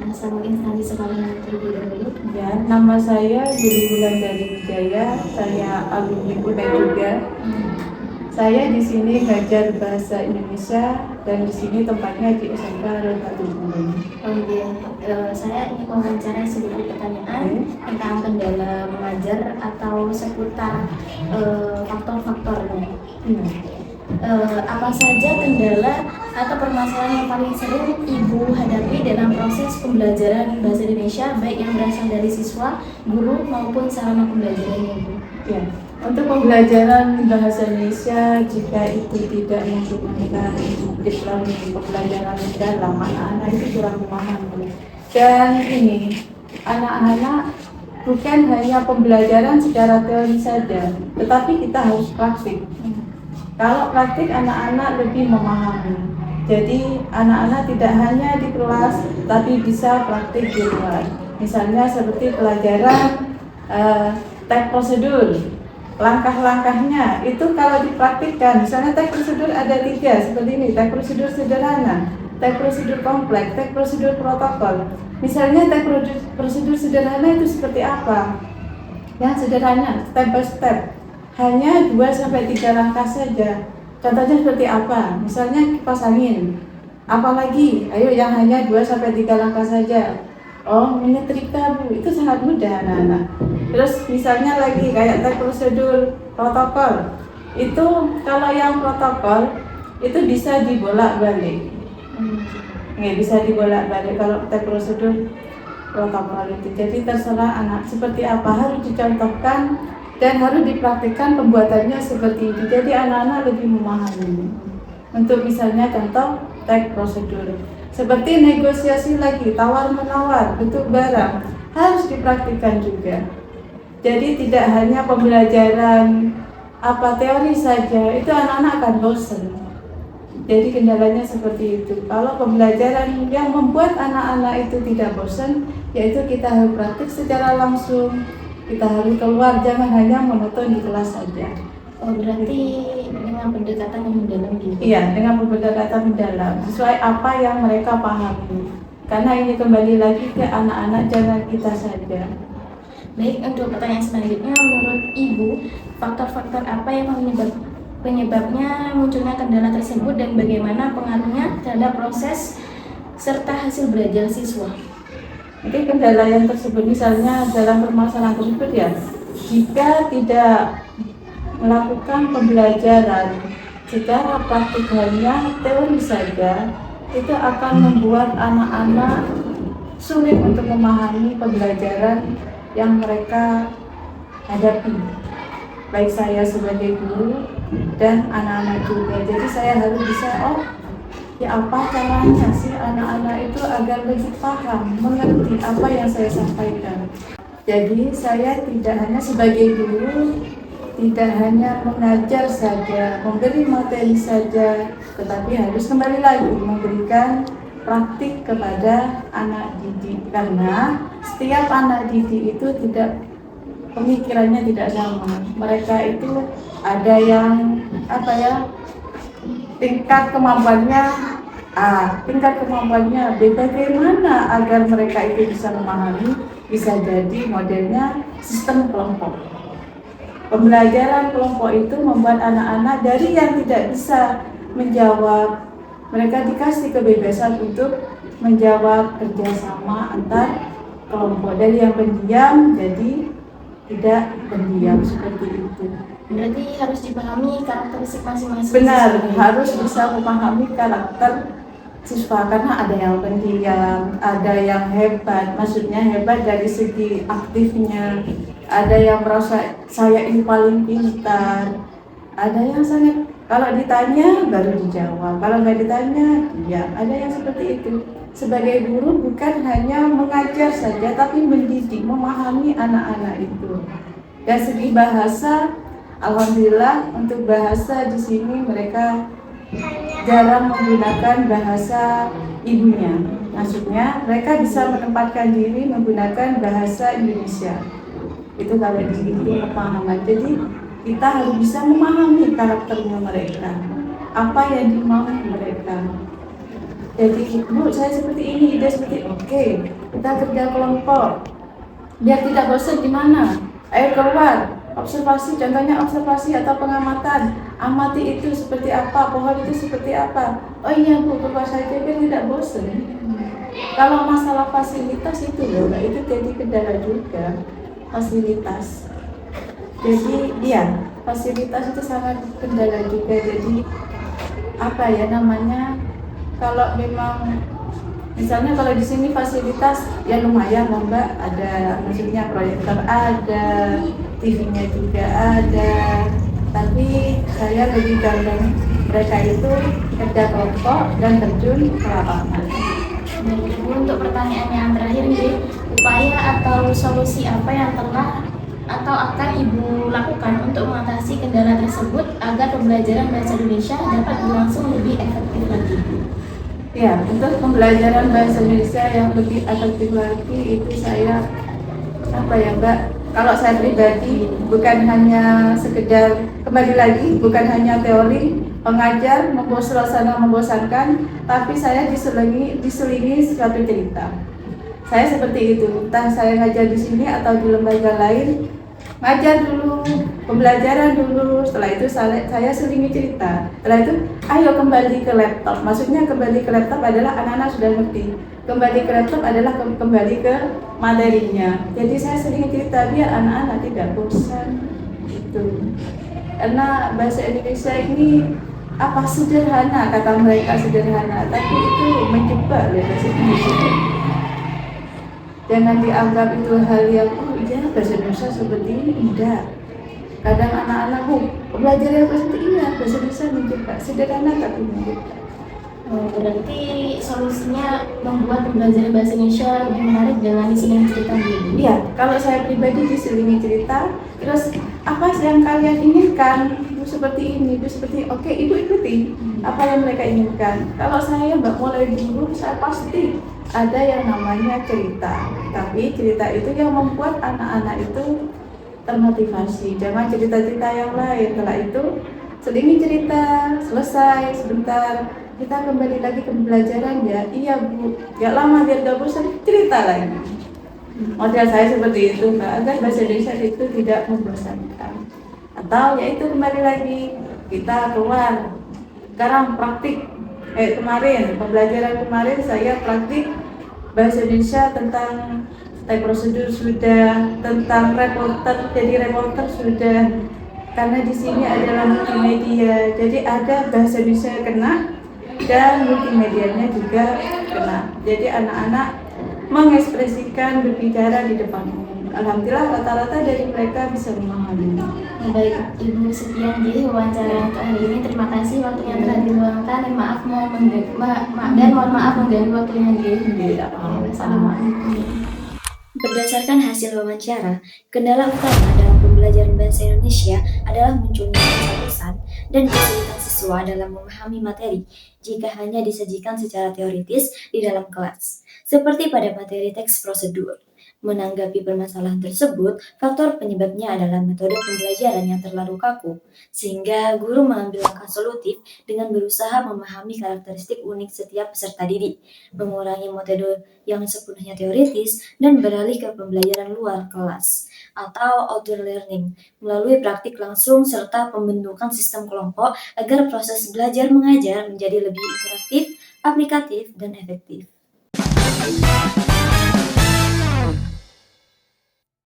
asal instansi sekolahnya terlebih dahulu. Ya, nama saya Yuli Wulandari Wijaya. Saya alumni UNED juga. Saya di sini ngajar bahasa Indonesia dan di sini tempatnya di SMK Rohatul Ulum. Oh iya, saya ingin mewawancara sedikit pertanyaan tentang kendala mengajar atau seputar faktor-faktornya. Apa saja kendala atau permasalahan yang paling sering Ibu hadapi dalam proses pembelajaran bahasa Indonesia, baik yang berasal dari siswa, guru maupun sarana pembelajarannya, Ibu? Ya, untuk pembelajaran bahasa Indonesia, jika itu tidak menggunakan Islam pembelajaran mendalam, anak-anak itu kurang memahami. Dan ini, anak-anak bukan hanya pembelajaran secara teori saja, tetapi kita harus praktik. Kalau praktik, anak-anak lebih memahami. Jadi anak-anak tidak hanya di kelas, tapi bisa praktik di luar. Misalnya seperti pelajaran teks prosedur, langkah-langkahnya itu kalau dipraktikkan, misalnya teks prosedur ada 3 seperti ini, teks prosedur sederhana, teks prosedur kompleks, teks prosedur protokol. Misalnya teks prosedur sederhana itu seperti apa? Yang sederhana, step by step, hanya 2-3 langkah saja. Contohnya seperti apa? Misalnya kipas angin. Apalagi, ayo yang hanya 2-3 langkah saja. Oh, menyetrika Bu, itu sangat mudah anak-anak. Terus misalnya lagi kayak teks prosedur protokol. Itu kalau yang protokol itu bisa dibolak-balik. Nggak bisa dibolak-balik kalau teks prosedur protokol itu. Jadi terserah anak seperti apa, harus dicontohkan dan harus dipraktikkan pembuatannya seperti itu. Jadi anak-anak lebih memahami. Untuk misalnya contoh teks prosedur, seperti negosiasi lagi, tawar-menawar, bentuk barang, harus dipraktikkan juga. Jadi tidak hanya pembelajaran teori saja, itu anak-anak akan bosan. Jadi kendalanya seperti itu. Kalau pembelajaran yang membuat anak-anak itu tidak bosan, yaitu kita harus praktik secara langsung, kita harus keluar, jangan hanya monoton di kelas saja. Oh, berarti dengan pendekatan yang mendalam gitu? Iya, dengan pendekatan mendalam, sesuai apa yang mereka pahami. Karena ini kembali lagi ke anak-anak, jangan kita saja. Baik, untuk pertanyaan selanjutnya, menurut Ibu, faktor-faktor apa yang penyebabnya munculnya kendala tersebut dan bagaimana pengaruhnya terhadap proses serta hasil belajar siswa? Mungkin kendala yang tersebut misalnya dalam permasalahan tersebut ya, jika tidak melakukan pembelajaran secara praktik hanya teori saja, itu akan membuat anak-anak sulit untuk memahami pembelajaran yang mereka hadapi. Baik saya sebagai guru dan anak-anak juga. Jadi saya harus bisa, ya apa caranya sih anak-anak itu agar lebih paham, mengerti apa yang saya sampaikan. Jadi saya tidak hanya sebagai guru, tidak hanya mengajar saja, memberi materi saja, tetapi harus kembali lagi memberikan praktik kepada anak didik. Karena setiap anak didik itu pemikirannya tidak sama. Mereka itu ada yang tingkat kemampuannya bagaimana agar mereka itu bisa memahami, bisa jadi modelnya sistem kelompok. Pembelajaran kelompok itu membuat anak-anak dari yang tidak bisa menjawab, mereka dikasih kebebasan untuk menjawab kerjasama antar kelompok. Dari yang pendiam jadi tidak pendiam, seperti itu. Berarti harus dipahami karakteristik masing-masing. Benar, harus bisa memahami karakter siswa, karena ada yang pendiam, ada yang hebat, maksudnya hebat dari segi aktifnya, ada yang merasa saya ini paling pintar, ada yang sangat kalau ditanya baru dijawab, kalau nggak ditanya ya, ada yang seperti itu. Sebagai guru bukan hanya mengajar saja, tapi mendidik, memahami anak-anak itu. Dari segi bahasa, alhamdulillah untuk bahasa di sini mereka jarang menggunakan bahasa ibunya. Maksudnya mereka bisa menempatkan diri menggunakan bahasa Indonesia. Itu kalau di sini pemahaman. Jadi kita harus bisa memahami karakternya mereka, apa yang dimau mereka. Jadi, Bu, saya seperti ini, ide seperti oke, kita kerja kelompok. Biar tidak bosan di mana? Ayo keluar, observasi, contohnya observasi atau pengamatan. Amati itu seperti apa, pohon itu seperti apa. Oh iya Bu, keluar saja biar tidak bosan. Kalau masalah fasilitas itu loh, Mbak, itu jadi kendala juga. Fasilitas. Jadi iya, fasilitas itu sangat kendala juga. Jadi apa ya namanya? Kalau memang misalnya kalau di sini fasilitas ya lumayan lah Mbak, ada maksudnya proyektor ada, TV-nya juga ada. Tapi saya lebih condong mereka itu kerja kelompok dan terjun ke lapangan. Dan Ibu, untuk pertanyaan yang terakhir nih, upaya atau solusi apa yang telah atau akan Ibu lakukan untuk mengatasi kendala tersebut agar pembelajaran bahasa Indonesia dapat berlangsung lebih efektif lagi? Ya, untuk pembelajaran bahasa Indonesia yang lebih efektif lagi itu saya apa ya Mbak? Kalau saya pribadi bukan hanya sekedar kembali lagi bukan hanya teori pengajar suasana membosankan, tapi saya diselingi suatu cerita. Saya seperti itu, entah saya ngajar di sini atau di lembaga lain, ngajar dulu, pembelajaran dulu, setelah itu saya selingi cerita. Setelah itu, ayo kembali ke laptop. Maksudnya kembali ke laptop adalah anak-anak sudah ngerti. Kembali ke laptop adalah kembali ke materinya. Jadi saya selingi cerita biar anak-anak tidak bosan. Itu. Karena bahasa Indonesia ini apa sederhana, kata mereka sederhana, tapi itu menjebak ya bahasa Indonesia. Jangan dianggap itu hal yang oh iya bahasa Indonesia seperti ini, enggak. Kadang anak-anak belajar yang seperti iya bahasa Indonesia menjebak, sederhana tapi menjebak. Berarti solusinya membuat pembelajaran bahasa Indonesia lebih menarik dengan diselingi cerita dulu. Iya, kalau saya pribadi diselingi cerita, terus apa yang kalian inginkan? Ibu seperti ini, ibu seperti oke, ibu ikuti apa yang mereka inginkan. Kalau saya Mbak mulai dulu, saya pasti ada yang namanya cerita. Tapi cerita itu yang membuat anak-anak itu termotivasi. Jangan cerita-cerita yang lain. Setelah itu selingi cerita, selesai sebentar. Kita kembali lagi ke pembelajaran ya. Iya Bu, gak lama biar gak bosan cerita lagi. Model saya seperti itu Mbak, agar bahasa Indonesia itu tidak membosankan. Atau yaitu kembali lagi kita keluar. Sekarang praktik. Kemarin pembelajaran kemarin saya praktik bahasa Indonesia tentang step prosedur sudah, tentang reporter, jadi reporter sudah. Karena di sini adalah multimedia, jadi ada bahasa Indonesia kena dan multimedianya juga kena. Jadi anak-anak mengekspresikan berbicara di depan umum. Alhamdulillah rata-rata dari mereka bisa memahami. Baik, Ibu, sekian jadi wawancara untuk hari ini. Terima kasih waktunya telah diluangkan. Dan mohon maaf mengganggu waktunya Nggih. Assalamualaikum. Berdasarkan hasil wawancara, kendala utama dalam pembelajaran bahasa Indonesia adalah munculnya kebosanan dan kesulitan siswa dalam memahami materi jika hanya disajikan secara teoritis di dalam kelas, seperti pada materi teks prosedur. Menanggapi permasalahan tersebut, faktor penyebabnya adalah metode pembelajaran yang terlalu kaku, sehingga guru mengambil langkah solutif dengan berusaha memahami karakteristik unik setiap peserta didik, mengurangi metode yang sepenuhnya teoritis, dan beralih ke pembelajaran luar kelas atau outdoor learning melalui praktik langsung serta pembentukan sistem kelompok agar proses belajar mengajar menjadi lebih interaktif, aplikatif, dan efektif.